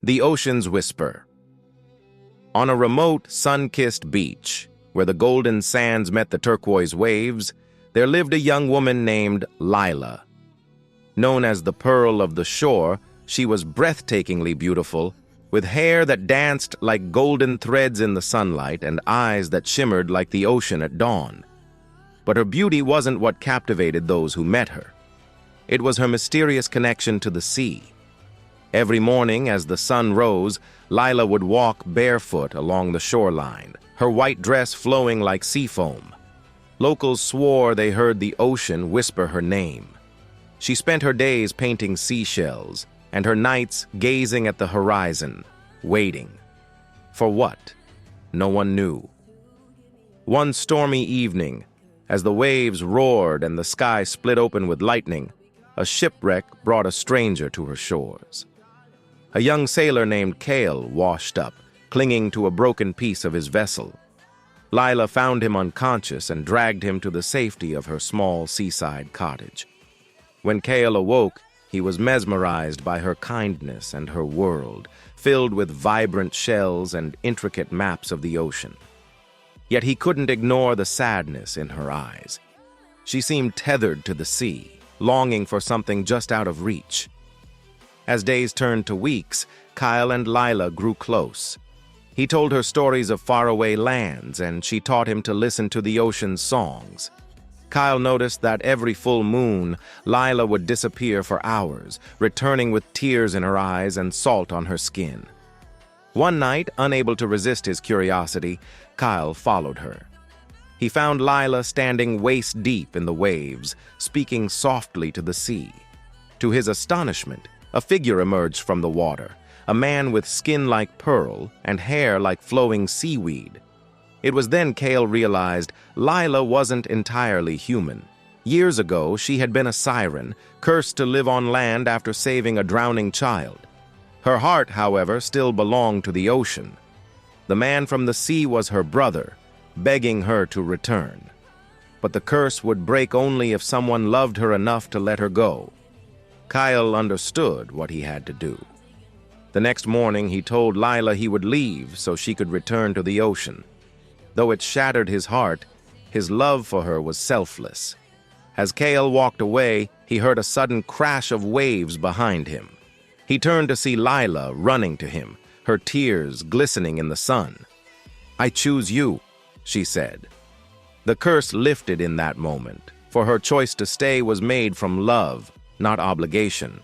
The Ocean's Whisper. On a remote, sun-kissed beach, where the golden sands met the turquoise waves, there lived a young woman named Lila. Known as the Pearl of the Shore, she was breathtakingly beautiful, with hair that danced like golden threads in the sunlight and eyes that shimmered like the ocean at dawn. But her beauty wasn't what captivated those who met her. It was her mysterious connection to the sea. Every morning, as the sun rose, Lila would walk barefoot along the shoreline, her white dress flowing like sea foam. Locals swore they heard the ocean whisper her name. She spent her days painting seashells, and her nights gazing at the horizon, waiting. For what? No one knew. One stormy evening, as the waves roared and the sky split open with lightning, a shipwreck brought a stranger to her shores. A young sailor named Cale washed up, clinging to a broken piece of his vessel. Lila found him unconscious and dragged him to the safety of her small seaside cottage. When Cale awoke, he was mesmerized by her kindness and her world, filled with vibrant shells and intricate maps of the ocean. Yet he couldn't ignore the sadness in her eyes. She seemed tethered to the sea, longing for something just out of reach. As days turned to weeks, Kyle and Lila grew close. He told her stories of faraway lands, and she taught him to listen to the ocean's songs. Kyle noticed that every full moon, Lila would disappear for hours, returning with tears in her eyes and salt on her skin. One night, unable to resist his curiosity, Kyle followed her. He found Lila standing waist-deep in the waves, speaking softly to the sea. To his astonishment, a figure emerged from the water, a man with skin like pearl and hair like flowing seaweed. It was then Cale realized Lila wasn't entirely human. Years ago, she had been a siren, cursed to live on land after saving a drowning child. Her heart, however, still belonged to the ocean. The man from the sea was her brother, begging her to return. But the curse would break only if someone loved her enough to let her go. Kyle understood what he had to do. The next morning, he told Lila he would leave so she could return to the ocean. Though it shattered his heart, his love for her was selfless. As Cale walked away, he heard a sudden crash of waves behind him. He turned to see Lila running to him, her tears glistening in the sun. "I choose you," she said. The curse lifted in that moment, for her choice to stay was made from love, not obligation.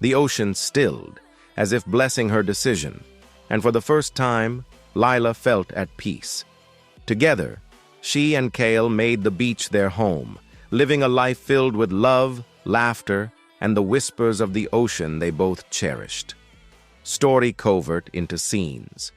The ocean stilled, as if blessing her decision, and for the first time, Lila felt at peace. Together, she and Cale made the beach their home, living a life filled with love, laughter, and the whispers of the ocean they both cherished. Story covert into scenes.